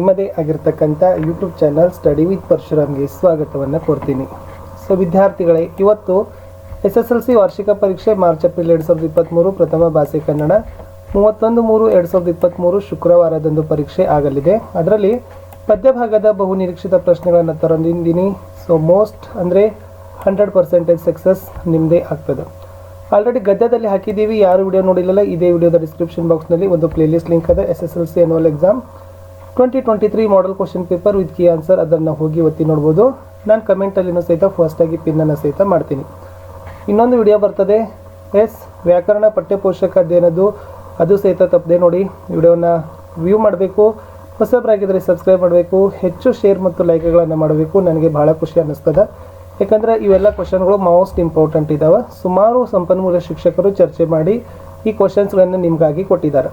ನಿಮ್ಮದೇ ಆಗಿರ್ತಕ್ಕಂಥ YouTube channel study with ಪರಶುರಾಮ್ಗೆ ಸ್ವಾಗತವನ್ನು ಕೋರ್ತೀನಿ. ಸೊ ವಿದ್ಯಾರ್ಥಿಗಳೇ, ಇವತ್ತು SSLC ವಾರ್ಷಿಕ ಪರೀಕ್ಷೆ ಮಾರ್ಚ್-ಏಪ್ರಿಲ್ 2023 ಪ್ರಥಮ ಭಾಷೆ ಕನ್ನಡ 31/3/2023 ಶುಕ್ರವಾರದಂದು ಪರೀಕ್ಷೆ ಆಗಲಿದೆ. ಅದರಲ್ಲಿ ಪದ್ಯಭಾಗದ ಬಹುನಿರೀಕ್ಷಿತ ಪ್ರಶ್ನೆಗಳನ್ನು ತಂದಿದ್ದೀನಿ. ಸೊ ಮೋಸ್ಟ್ ಅಂದರೆ 100% ಸಕ್ಸಸ್ ನಿಮ್ಮದೇ ಆಗ್ತದೆ. ಆಲ್ರೆಡಿ ಗದ್ಯದಲ್ಲಿ ಹಾಕಿದ್ದೀವಿ. ಯಾರು ವಿಡಿಯೋ ನೋಡಿಲ್ಲ, ಇದೇ ವಿಡಿಯೋದ ಡಿಸ್ಕ್ರಿಪ್ಷನ್ ಬಾಕ್ಸ್ನಲ್ಲಿ ಒಂದು ಪ್ಲೇಲಿಸ್ಟ್ ಲಿಂಕ್ ಇದೆ. SSLC annual exam 2023 model question paper with key answer, ಅದನ್ನು ಹೋಗಿ ಒತ್ತಿ ನೋಡ್ಬೋದು. ನಾನು ಕಮೆಂಟಲ್ಲಿನೂ ಸಹಿತ ಫಸ್ಟಾಗಿ ಪಿನ್ನನ್ನು ಸಹಿತ ಮಾಡ್ತೀನಿ. ಇನ್ನೊಂದು ವಿಡಿಯೋ ಬರ್ತದೆ, ವ್ಯಾಕರಣ ಪಠ್ಯಪೋಷಕ ಅಧ್ಯಯನದ್ದು, ಅದು ಸಹಿತ ತಪ್ಪದೆ ನೋಡಿ. ವಿಡಿಯೋನ ವ್ಯೂ ಮಾಡಬೇಕು. ಹೊಸಬರಾಗಿದ್ದರೆ ಸಬ್ಸ್ಕ್ರೈಬ್ ಮಾಡಬೇಕು. ಹೆಚ್ಚು ಶೇರ್ ಮತ್ತು ಲೈಕ್ಗಳನ್ನು ಮಾಡಬೇಕು. ನನಗೆ ಭಾಳ ಖುಷಿ ಅನ್ನಿಸ್ತದೆ. ಯಾಕಂದರೆ ಇವೆಲ್ಲ ಕ್ವಶನ್ಗಳು ಮೋಸ್ಟ್ ಇಂಪಾರ್ಟೆಂಟ್ ಇದ್ದಾವೆ. ಸುಮಾರು ಸಂಪನ್ಮೂಲ ಶಿಕ್ಷಕರು ಚರ್ಚೆ ಮಾಡಿ ಈ ಕ್ವಶನ್ಸ್ಗಳನ್ನು ನಿಮಗಾಗಿ ಕೊಟ್ಟಿದ್ದಾರೆ.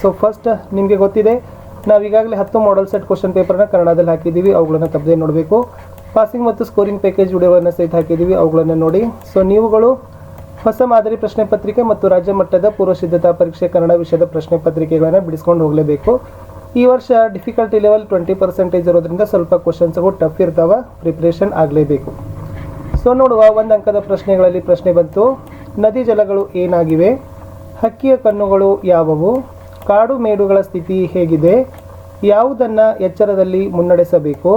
ಸೊ ಫಸ್ಟ್ ನಿಮಗೆ ಗೊತ್ತಿದೆ, ನಾವು ಈಗಾಗಲೇ 10 ಮಾಡೆಲ್ ಸೆಟ್ ಕ್ವಶನ್ ಪೇಪರ್ನ ಕನ್ನಡದಲ್ಲಿ ಹಾಕಿದ್ದೀವಿ. ಅವುಗಳನ್ನು ತಪ್ಪದೆ ನೋಡಬೇಕು. ಪಾಸಿಂಗ್ ಮತ್ತು ಸ್ಕೋರಿಂಗ್ ಪ್ಯಾಕೇಜ್ ವಿಡಿಯೋಗಳನ್ನು ಸಹಿತ ಹಾಕಿದ್ದೀವಿ, ಅವುಗಳನ್ನು ನೋಡಿ. ಸೊ ನೀವುಗಳು ಹೊಸ ಮಾದರಿ ಪ್ರಶ್ನೆ ಪತ್ರಿಕೆ ಮತ್ತು ರಾಜ್ಯ ಮಟ್ಟದ ಪೂರ್ವ ಸಿದ್ಧತಾ ಪರೀಕ್ಷೆ ಕನ್ನಡ ವಿಷಯದ ಪ್ರಶ್ನೆ ಪತ್ರಿಕೆಗಳನ್ನು ಬಿಡಿಸ್ಕೊಂಡು ಹೋಗಲೇಬೇಕು. ಈ ವರ್ಷ ಡಿಫಿಕಲ್ಟಿ ಲೆವೆಲ್ 20% ಇರೋದ್ರಿಂದ ಸ್ವಲ್ಪ ಕ್ವಶನ್ಸ್ಗಳು ಟಫ್ ಇರ್ತಾವೆ, ಪ್ರಿಪ್ರೇಷನ್ ಆಗಲೇಬೇಕು. ಸೊ ನೋಡುವ, 1 ಅಂಕದ ಪ್ರಶ್ನೆಗಳಲ್ಲಿ ಪ್ರಶ್ನೆ ಬಂತು. ನದಿ ಜಲಗಳು ಏನಾಗಿವೆ? ಹಕ್ಕಿಯ ಕಣ್ಣುಗಳು ಯಾವುವು? ಕಾಡು ಮೇಡುಗಳ ಸ್ಥಿತಿ ಹೇಗಿದೆ? ಯಾವುದನ್ನು ಎಚ್ಚರದಲ್ಲಿ ಮುನ್ನಡೆಸಬೇಕು?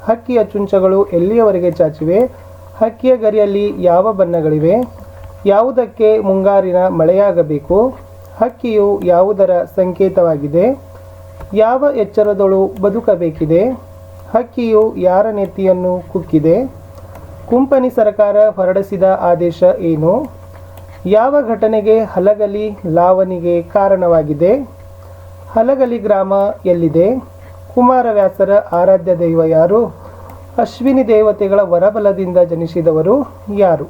ಹಕ್ಕಿಯ ಚುಂಚಗಳು ಎಲ್ಲಿಯವರೆಗೆ ಚಾಚಿವೆ? ಹಕ್ಕಿಯ ಗರಿಯಲ್ಲಿ ಯಾವ ಬಣ್ಣಗಳಿವೆ? ಯಾವುದಕ್ಕೆ ಮುಂಗಾರಿನ ಮಳೆಯಾಗಬೇಕು? ಹಕ್ಕಿಯು ಯಾವುದರ ಸಂಕೇತವಾಗಿದೆ? ಯಾವ ಎಚ್ಚರದಳು ಬದುಕಬೇಕಿದೆ? ಹಕ್ಕಿಯು ಯಾರ ನೆತ್ತಿಯನ್ನು ಕುಕ್ಕಿದೆ? ಕುಂಪನಿ ಸರ್ಕಾರ ಹೊರಡಿಸಿದ ಆದೇಶ ಏನು? ಯಾವ ಘಟನೆಗೆ ಹಲಗಲಿ ಲಾವಣಿಗೆ ಕಾರಣವಾಗಿದೆ? ಹಲಗಲಿ ಗ್ರಾಮ ಎಲ್ಲಿದೆ? ಕುಮಾರವ್ಯಾಸರ ಆರಾಧ್ಯ ದೈವ ಯಾರು? ಅಶ್ವಿನಿ ದೇವತೆಗಳ ವರಬಲದಿಂದ ಜನಿಸಿದವರು ಯಾರು?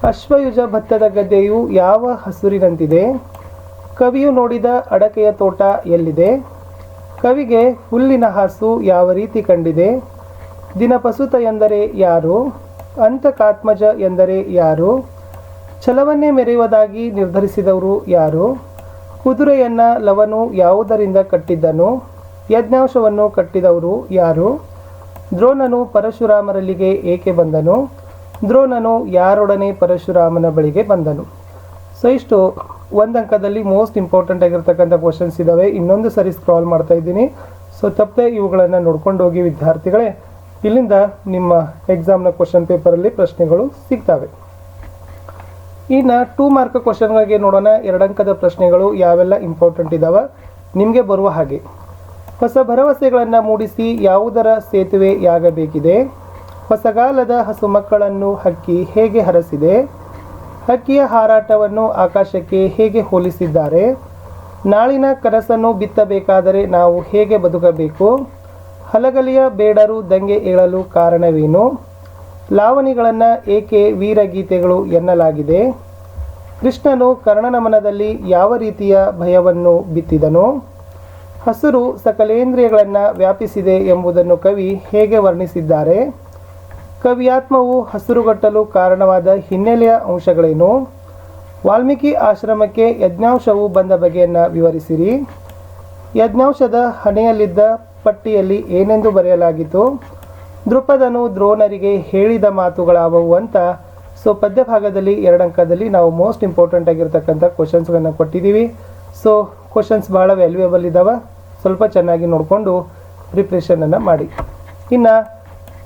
ಅಶ್ವಯುಜ ಭತ್ತದ ಗದ್ದೆಯು ಯಾವ ಹಸುರಿನಂತಿದೆ? ಕವಿಯು ನೋಡಿದ ಅಡಕೆಯ ತೋಟ ಎಲ್ಲಿದೆ? ಕವಿಗೆ ಹುಲ್ಲಿನ ಹಾಸು ಯಾವ ರೀತಿ ಕಂಡಿದೆ? ದಿನಪಸುತ ಎಂದರೆ ಯಾರು? ಅಂತಕಾತ್ಮಜ ಎಂದರೆ ಯಾರು? ಛಲವನ್ನೇ ಮೆರೆಯುವುದಾಗಿ ನಿರ್ಧರಿಸಿದವರು ಯಾರು? ಕುದುರೆಯನ್ನ ಲವನು ಯಾವುದರಿಂದ ಕಟ್ಟಿದ್ದನು? ಯಜ್ಞಾಂಶವನ್ನು ಕಟ್ಟಿದವರು ಯಾರು? ದ್ರೋಣನು ಪರಶುರಾಮರಲ್ಲಿಗೆ ಏಕೆ ಬಂದನು? ದ್ರೋಣನು ಯಾರೊಡನೆ ಪರಶುರಾಮನ ಬಳಿಗೆ ಬಂದನು? ಸೊ ಇಷ್ಟು 1 ಅಂಕದಲ್ಲಿ ಮೋಸ್ಟ್ ಇಂಪಾರ್ಟೆಂಟ್ ಆಗಿರ್ತಕ್ಕಂಥ ಕ್ವಶನ್ಸ್ ಇದ್ದಾವೆ. ಇನ್ನೊಂದು ಸರಿ ಸ್ಕ್ರಾಲ್ ಮಾಡ್ತಾ ಇದ್ದೀನಿ. ಸೊ ತಪ್ಪದೆ ಇವುಗಳನ್ನು ನೋಡ್ಕೊಂಡು ಹೋಗಿ ವಿದ್ಯಾರ್ಥಿಗಳೇ. ಇಲ್ಲಿಂದ ನಿಮ್ಮ ಎಕ್ಸಾಮ್ನ ಕ್ವಶನ್ ಪೇಪರಲ್ಲಿ ಪ್ರಶ್ನೆಗಳು ಸಿಗ್ತವೆ. ಇನ್ನು 2 ಮಾರ್ಕ್ ಕ್ವಶನ್ಗಳಿಗೆ ನೋಡೋಣ. 2 ಅಂಕದ ಪ್ರಶ್ನೆಗಳು ಯಾವೆಲ್ಲ ಇಂಪಾರ್ಟೆಂಟ್ ಇದ್ದಾವೆ ನಿಮಗೆ ಬರುವ ಹಾಗೆ. ಹೊಸ ಭರವಸೆಗಳನ್ನು ಮೂಡಿಸಿ ಯಾವುದರ ಸೇತುವೆಯಾಗಬೇಕಿದೆ? ಹೊಸಗಾಲದ ಹಸು ಮಕ್ಕಳನ್ನು ಹಕ್ಕಿ ಹೇಗೆ ಹರಸಿದೆ? ಹಕ್ಕಿಯ ಹಾರಾಟವನ್ನು ಆಕಾಶಕ್ಕೆ ಹೇಗೆ ಹೋಲಿಸಿದ್ದಾರೆ? ನಾಳಿನ ಕನಸನ್ನು ಬಿತ್ತಬೇಕಾದರೆ ನಾವು ಹೇಗೆ ಬದುಕಬೇಕು? ಹಲಗಲಿಯ ಬೇಡರು ದಂಗೆ ಏಳಲು ಕಾರಣವೇನು? ಲಾವಣಿಗಳನ್ನು ಏಕೆ ವೀರಗೀತೆಗಳು ಎನ್ನಲಾಗಿದೆ? ಕೃಷ್ಣನು ಕರ್ಣನಮನದಲ್ಲಿ ಯಾವ ರೀತಿಯ ಭಯವನ್ನು ಬಿತ್ತಿದನು? ಹಸುರು ಸಕಲೇಂದ್ರಿಯಗಳನ್ನು ವ್ಯಾಪಿಸಿದೆ ಎಂಬುದನ್ನು ಕವಿ ಹೇಗೆ ವರ್ಣಿಸಿದ್ದಾರೆ? ಕವಿಯಾತ್ಮವು ಹಸುರುಗಟ್ಟಲು ಕಾರಣವಾದ ಹಿನ್ನೆಲೆಯ ಅಂಶಗಳೇನು? ವಾಲ್ಮೀಕಿ ಆಶ್ರಮಕ್ಕೆ ಯಜ್ಞಾಂಶವು ಬಂದ ಬಗೆಯನ್ನು ವಿವರಿಸಿರಿ. ಯಜ್ಞಾಂಶದ ಹಣೆಯಲ್ಲಿದ್ದ ಪಟ್ಟಿಯಲ್ಲಿ ಏನೆಂದು ಬರೆಯಲಾಗಿತ್ತು? ದೃಪದನು ದ್ರೋಣರಿಗೆ ಹೇಳಿದ ಮಾತುಗಳಾವವು ಅಂತ. ಸೊ ಪದ್ಯಭಾಗದಲ್ಲಿ 2 ಅಂಕದಲ್ಲಿ ನಾವು ಮೋಸ್ಟ್ ಇಂಪಾರ್ಟೆಂಟ್ ಆಗಿರ್ತಕ್ಕಂಥ ಕ್ವಶನ್ಸ್ಗಳನ್ನು ಕೊಟ್ಟಿದ್ದೀವಿ. ಸೊ ಕ್ವಶನ್ಸ್ ಭಾಳ ವ್ಯಾಲ್ಯೂಯಬಲ್ ಇದ್ದಾವೆ. ಸ್ವಲ್ಪ ಚೆನ್ನಾಗಿ ನೋಡಿಕೊಂಡು ಪ್ರಿಪ್ರೇಷನನ್ನು ಮಾಡಿ. ಇನ್ನು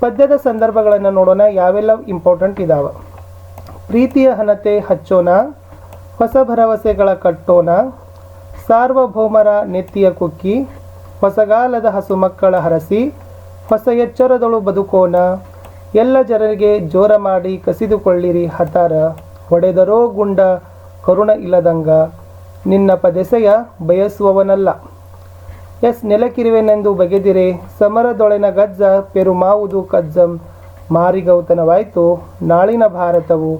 ಪದ್ಯದ ಸಂದರ್ಭಗಳನ್ನು ನೋಡೋಣ, ಯಾವೆಲ್ಲ ಇಂಪಾರ್ಟೆಂಟ್ ಇದ್ದಾವೆ. ಪ್ರೀತಿಯ ಹಣತೆ ಹಚ್ಚೋಣ, ಹೊಸ ಭರವಸೆಗಳ ಕಟ್ಟೋಣ, ಸಾರ್ವಭೌಮರ ನೆತ್ತಿಯ ಕುಕ್ಕಿ, ಹೊಸಗಾಲದ ಹಸು ಮಕ್ಕಳ ಹರಸಿ, ಹೊಸ ಎಚ್ಚರದಳು ಬದುಕೋಣ, ಎಲ್ಲ ಜನರಿಗೆ ಜೋರ ಮಾಡಿ ಕಸಿದುಕೊಳ್ಳಿರಿ ಹತಾರ, ಹೊಡೆದರೋ ಗುಂಡ ಕರುಣ ಇಲ್ಲದಂಗ, ನಿನ್ನ ಪದೆಸೆಯ ಬಯಸುವವನಲ್ಲ. ನೆಲಕಿರುವೆನೆಂದು ಬಗೆದಿರೆ, ಸಮರದೊಳೆನ ಗಜ್ಜ ಪೆರುಮಾವುದು ಕಜ್ಜಂ, ಮಾರಿಗೌತನವಾಯಿತು ನಾಳಿನ ಭಾರತವು,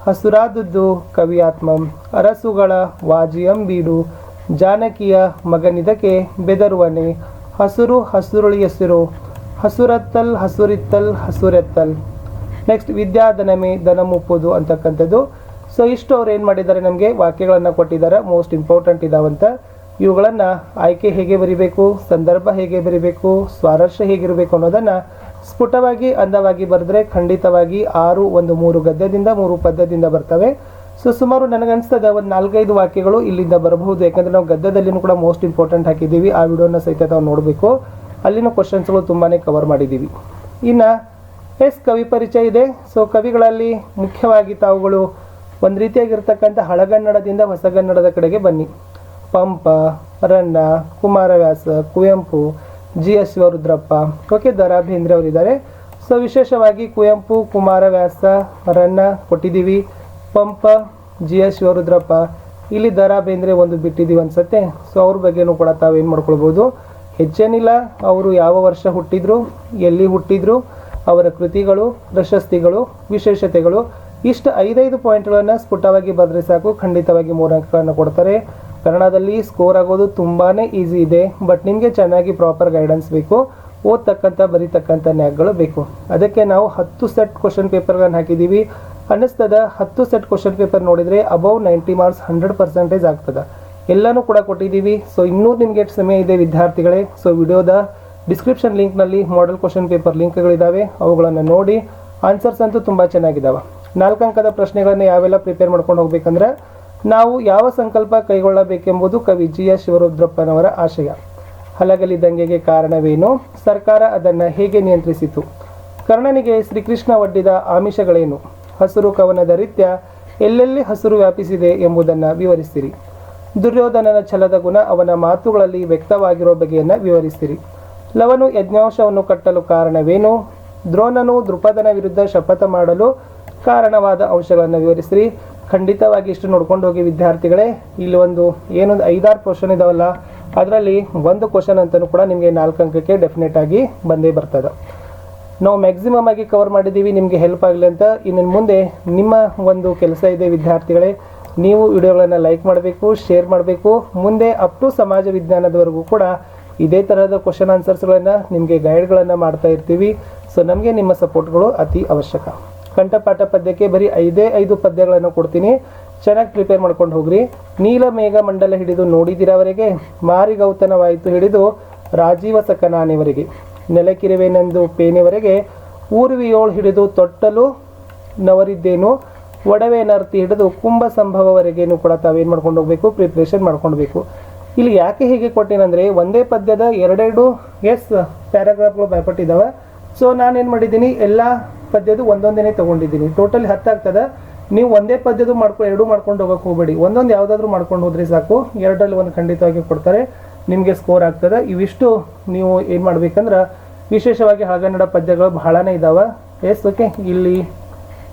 ಹಸುರಾದದ್ದು ಕವಿಯಾತ್ಮಂ, ಅರಸುಗಳ ವಾಜಿಯಂಬೀಡು, ಜಾನಕಿಯ ಮಗನಿದಕ್ಕೆ ಬೆದರುವನೆ, ಹಸುರು ಹಸುರುಳಿಯಸಿರು, ಹಸುರತ್ತಲ್ ಹಸುರಿತ್ತಲ್ ಹಸುರೆತ್ತಲ್. ನೆಕ್ಸ್ಟ್ ವಿದ್ಯಾಧನಮೆ ದನ ಮುಪ್ಪುದು ಅಂತಕ್ಕಂಥದ್ದು. ಸೊ ಇಷ್ಟು ಅವ್ರು ಏನು ಮಾಡಿದ್ದಾರೆ, ನಮಗೆ ವಾಕ್ಯಗಳನ್ನು ಕೊಟ್ಟಿದ್ದಾರೆ, ಮೋಸ್ಟ್ ಇಂಪಾರ್ಟೆಂಟ್ ಇದಾವಂತ. ಇವುಗಳನ್ನು ಆಯ್ಕೆ ಹೇಗೆ ಬರಿಬೇಕು, ಸಂದರ್ಭ ಹೇಗೆ ಬರಿಬೇಕು, ಸ್ವಾರಸ್ಯ ಹೇಗಿರಬೇಕು ಅನ್ನೋದನ್ನು ಸ್ಫುಟವಾಗಿ ಅಂದವಾಗಿ ಬರೆದ್ರೆ ಖಂಡಿತವಾಗಿ 6 ಒಂದು 3 ಗದ್ಯದಿಂದ 3 ಪದ್ಯದಿಂದ ಬರ್ತವೆ. ಸೊ ಸುಮಾರು ನನಗನ್ಸ್ತದೆ ಒಂದು 4-5 ವಾಕ್ಯಗಳು ಇಲ್ಲಿಂದ ಬರಬಹುದು. ಯಾಕಂದರೆ ನಾವು ಗದ್ಯದಲ್ಲಿನೂ ಕೂಡ ಮೋಸ್ಟ್ ಇಂಪಾರ್ಟೆಂಟ್ ಹಾಕಿದ್ದೀವಿ. ಆ ವಿಡಿಯೋನ ಸಹಿತ ನಾವು ನೋಡಬೇಕು. ಅಲ್ಲಿನ ಕ್ವಶನ್ಸ್ಗಳು ತುಂಬಾ ಕವರ್ ಮಾಡಿದ್ದೀವಿ. ಇನ್ನು ಕವಿ ಪರಿಚಯ ಇದೆ. ಸೊ ಕವಿಗಳಲ್ಲಿ ಮುಖ್ಯವಾಗಿ ತಾವುಗಳು ಒಂದು ರೀತಿಯಾಗಿರ್ತಕ್ಕಂಥ ಹಳಗನ್ನಡದಿಂದ ಹೊಸಗನ್ನಡದ ಕಡೆಗೆ ಬನ್ನಿ. ಪಂಪ, ರನ್ನ, ಕುಮಾರವ್ಯಾಸ, ಕುವೆಂಪು, GS ಶಿವರುದ್ರಪ್ಪ, ಓಕೆ, ದ.ರಾ ಬೇಂದ್ರೆ ಅವರಿದ್ದಾರೆ. ಸೊ ವಿಶೇಷವಾಗಿ ಕುವೆಂಪು, ಕುಮಾರವ್ಯಾಸ, ರನ್ನ ಕೊಟ್ಟಿದ್ದೀವಿ. ಪಂಪ, GS ಶಿವರುದ್ರಪ್ಪ, ಇಲ್ಲಿ ದ.ರಾ ಬೇಂದ್ರೆ ಒಂದು ಬಿಟ್ಟಿದ್ದೀವಿ ಅನ್ಸುತ್ತೆ. ಸೊ ಅವ್ರ ಬಗ್ಗೆನೂ ಕೂಡ ತಾವೇನು ಮಾಡ್ಕೊಳ್ಬೋದು, ಹೆಚ್ಚೇನಿಲ್ಲ, ಅವರು ಯಾವ ವರ್ಷ ಹುಟ್ಟಿದ್ರು, ಎಲ್ಲಿ ಹುಟ್ಟಿದ್ರು, ಅವರ ಕೃತಿಗಳು, ಪ್ರಶಸ್ತಿಗಳು, ವಿಶೇಷತೆಗಳು, ಇಷ್ಟು 5 ಪಾಯಿಂಟ್ಗಳನ್ನು ಸ್ಫುಟವಾಗಿ ಬರೆದ್ರೆ ಸಾಕು, ಖಂಡಿತವಾಗಿ 3 ಅಂಕಗಳನ್ನು ಕೊಡ್ತಾರೆ. ಕನ್ನಡದಲ್ಲಿ ಸ್ಕೋರ್ ಆಗೋದು ತುಂಬಾ ಈಸಿ ಇದೆ. ಬಟ್ ನಿಮಗೆ ಚೆನ್ನಾಗಿ ಪ್ರಾಪರ್ ಗೈಡೆನ್ಸ್ ಬೇಕು, ಓದ್ತಕ್ಕಂಥ ಬರೀತಕ್ಕಂಥ ನ್ಯಾಕ್ಗಳು ಬೇಕು. ಅದಕ್ಕೆ ನಾವು 10 ಸೆಟ್ ಕ್ವಶನ್ ಪೇಪರ್ಗಳನ್ನು ಹಾಕಿದ್ದೀವಿ. ಅನ್ನಿಸ್ತದ 10 ಸೆಟ್ ಕ್ವಶನ್ ಪೇಪರ್ ನೋಡಿದರೆ ಅಬೌವ್ 90 ಮಾರ್ಕ್ಸ್ 100% ಆಗ್ತದೆ. ಎಲ್ಲನೂ ಕೂಡ ಕೊಟ್ಟಿದ್ದೀವಿ. ಸೊ ಇನ್ನೂ ನಿಮಗೆ ಸಮಯ ಇದೆ ವಿದ್ಯಾರ್ಥಿಗಳೇ. ಸೊ ವಿಡಿಯೋದ ಡಿಸ್ಕ್ರಿಪ್ಷನ್ ಲಿಂಕ್ನಲ್ಲಿ ಮಾಡೆಲ್ ಕ್ವಶನ್ ಪೇಪರ್ ಲಿಂಕ್ಗಳಿದ್ದಾವೆ, ಅವುಗಳನ್ನು ನೋಡಿ. ಆನ್ಸರ್ಸ್ ಅಂತೂ ತುಂಬ ಚೆನ್ನಾಗಿದ್ದಾವೆ. 4 ಅಂಕದ ಪ್ರಶ್ನೆಗಳನ್ನು ಯಾವೆಲ್ಲ ಪ್ರಿಪೇರ್ ಮಾಡ್ಕೊಂಡು ಹೋಗ್ಬೇಕಂದ್ರೆ, ನಾವು ಯಾವ ಸಂಕಲ್ಪ ಕೈಗೊಳ್ಳಬೇಕೆಂಬುದು ಕವಿ GS ಶಿವರುದ್ರಪ್ಪನವರ ಆಶಯ. ಹಲಗಲಿ ದಂಗೆಗೆ ಕಾರಣವೇನು, ಸರ್ಕಾರ ಅದನ್ನು ಹೇಗೆ ನಿಯಂತ್ರಿಸಿತು, ಕರ್ಣನಿಗೆ ಶ್ರೀಕೃಷ್ಣ ಒಡ್ಡಿದ ಆಮಿಷಗಳೇನು, ಹಸುರು ಕವನದ ರೀತ್ಯ ಎಲ್ಲೆಲ್ಲಿ ಹಸುರು ವ್ಯಾಪಿಸಿದೆ ಎಂಬುದನ್ನು ವಿವರಿಸಿರಿ. ದುರ್ಯೋಧನನ ಛಲದ ಗುಣ ಅವನ ಮಾತುಗಳಲ್ಲಿ ವ್ಯಕ್ತವಾಗಿರೋ ಬಗೆಯನ್ನು ವಿವರಿಸಿರಿ. ಲವನು ಯಜ್ಞಾಂಶವನ್ನು ಕಟ್ಟಲು ಕಾರಣವೇನು, ದ್ರೋಣನು ದೃಪದನ ವಿರುದ್ಧ ಶಪಥ ಮಾಡಲು ಕಾರಣವಾದ ಅಂಶಗಳನ್ನು ವಿವರಿಸಿರಿ. ಖಂಡಿತವಾಗಿ ಇಷ್ಟು ನೋಡ್ಕೊಂಡು ಹೋಗಿ ವಿದ್ಯಾರ್ಥಿಗಳೇ. ಇಲ್ಲಿ ಒಂದು 5-6 ಕ್ವಶನ್ ಇದಾವಲ್ಲ, ಅದರಲ್ಲಿ ಒಂದು ಕ್ವಶನ್ ಅಂತಲೂ ಕೂಡ ನಿಮಗೆ 4 ಅಂಕಕ್ಕೆ ಡೆಫಿನೆಟ್ ಆಗಿ ಬಂದೇ ಬರ್ತದೆ. ನಾವು ಮ್ಯಾಕ್ಸಿಮಮ್ ಆಗಿ ಕವರ್ ಮಾಡಿದ್ದೀವಿ, ನಿಮಗೆ ಹೆಲ್ಪ್ ಆಗಲಿ ಅಂತ. ಇನ್ನು ಮುಂದೆ ನಿಮ್ಮ ಒಂದು ಕೆಲಸ ಇದೆ ವಿದ್ಯಾರ್ಥಿಗಳೇ, ನೀವು ವಿಡಿಯೋಗಳನ್ನು ಲೈಕ್ ಮಾಡಬೇಕು, ಶೇರ್ ಮಾಡಬೇಕು. ಮುಂದೆ ಅಪ್ ಟು ಸಮಾಜ ವಿಜ್ಞಾನದವರೆಗೂ ಕೂಡ ಇದೇ ಥರದ ಕ್ವಶನ್ ಆನ್ಸರ್ಸ್ಗಳನ್ನು ನಿಮಗೆ ಗೈಡ್ಗಳನ್ನು ಮಾಡ್ತಾ ಇರ್ತೀವಿ. ಸೊ ನಮಗೆ ನಿಮ್ಮ ಸಪೋರ್ಟ್ಗಳು ಅತಿ ಅವಶ್ಯಕ. ಕಂಠಪಾಠ ಪದ್ಯಕ್ಕೆ ಬರೀ 5 ಪದ್ಯಗಳನ್ನು ಕೊಡ್ತೀನಿ, ಚೆನ್ನಾಗಿ ಪ್ರಿಪೇರ್ ಮಾಡ್ಕೊಂಡು ಹೋಗ್ರಿ. ನೀಲ ಮೇಘ ಮಂಡಲ ಹಿಡಿದು ನೋಡಿದಿರವರೆಗೆ, ಮಾರಿಗೌತನವಾಯಿತು ಹಿಡಿದು ರಾಜೀವ ಸಕನಾನೆವರೆಗೆ, ನೆಲಕಿರುವೆನೆಂದು ಪೇನೆವರೆಗೆ, ಊರ್ವಿಯೋಳು ಹಿಡಿದು ತೊಟ್ಟಲು ನವರಿದ್ದೇನು, ಒಡವೆ ನರ್ತಿ ಹಿಡಿದು ಕುಂಭ ಸಂಭವವರೆಗೇನು ಕೂಡ ತಾವೇನು ಮಾಡ್ಕೊಂಡು ಹೋಗ್ಬೇಕು, ಪ್ರಿಪ್ರೇಷನ್ ಮಾಡ್ಕೊಳ್ಬೇಕು. ಇಲ್ಲಿ ಯಾಕೆ ಹೀಗೆ ಕೊಟ್ಟಿನಂದರೆ, ಒಂದೇ ಪದ್ಯದ 2 ಪ್ಯಾರಾಗ್ರಾಫ್ಗಳು ಭಯಪಟ್ಟಿದ್ದಾವೆ. ಸೊ ನಾನೇನು ಮಾಡಿದ್ದೀನಿ, ಎಲ್ಲ ಪದ್ಯದು ಒಂದೊಂದೇ ತೊಗೊಂಡಿದ್ದೀನಿ. ಟೋಟಲಿ 10 ಆಗ್ತದೆ. ನೀವು ಒಂದೇ ಪದ್ಯದು ಎರಡು ಮಾಡ್ಕೊಂಡು ಹೋಗೋಕೆ ಹೋಗಬೇಡಿ, ಒಂದೊಂದು ಯಾವುದಾದ್ರೂ ಮಾಡ್ಕೊಂಡು ಹೋದ್ರೆ ಸಾಕು. 2ರಲ್ಲಿ ಒಂದು ಖಂಡಿತವಾಗಿ ಕೊಡ್ತಾರೆ, ನಿಮಗೆ ಸ್ಕೋರ್ ಆಗ್ತದೆ. ಇವಿಷ್ಟು ನೀವು ಏನು ಮಾಡ್ಬೇಕಂದ್ರೆ, ವಿಶೇಷವಾಗಿ ಹಳಗನ್ನಡ ಪದ್ಯಗಳು ಬಹಳನೇ ಇದ್ದಾವೆ. ಓಕೆ, ಇಲ್ಲಿ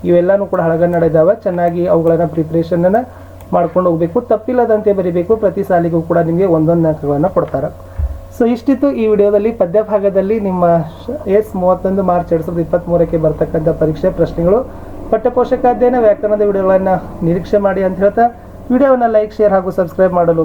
ಇವೆಲ್ಲನೂ ಕೂಡ ಹಳಗನ್ನಡ ಇದ್ದಾವೆ. ಚೆನ್ನಾಗಿ ಅವುಗಳನ್ನು ಪ್ರಿಪ್ರೇಷನನ್ನು ಮಾಡ್ಕೊಂಡು ಹೋಗಬೇಕು, ತಪ್ಪಿಲ್ಲದಂತೆ ಬರೀಬೇಕು. ಪ್ರತಿ ಸಾಲಿಗೂ ಕೂಡ ನಿಮಗೆ 1 ಅಂಕಗಳನ್ನು ಕೊಡ್ತಾರೆ. ಸೊ ಇಷ್ಟಿತ್ತು ಈ ವಿಡಿಯೋದಲ್ಲಿ. ಪದ್ಯ ಭಾಗದಲ್ಲಿ ನಿಮ್ಮ 31 ಮಾರ್ಚ್ 2023ಕ್ಕೆ ಬರ್ತಕ್ಕಂಥ ಪರೀಕ್ಷೆ ಪ್ರಶ್ನೆಗಳು, ಪಠ್ಯಪೋಷಕ ಅಧ್ಯಯನ, ವ್ಯಾಕರಣದ ವಿಡಿಯೋಗಳನ್ನು ನಿರೀಕ್ಷೆ ಮಾಡಿ ಅಂತ ಹೇಳ್ತಾ, ವಿಡಿಯೋವನ್ನು ಲೈಕ್, ಶೇರ್ ಹಾಗೂ ಸಬ್ಸ್ಕ್ರೈಬ್ ಮಾಡಲು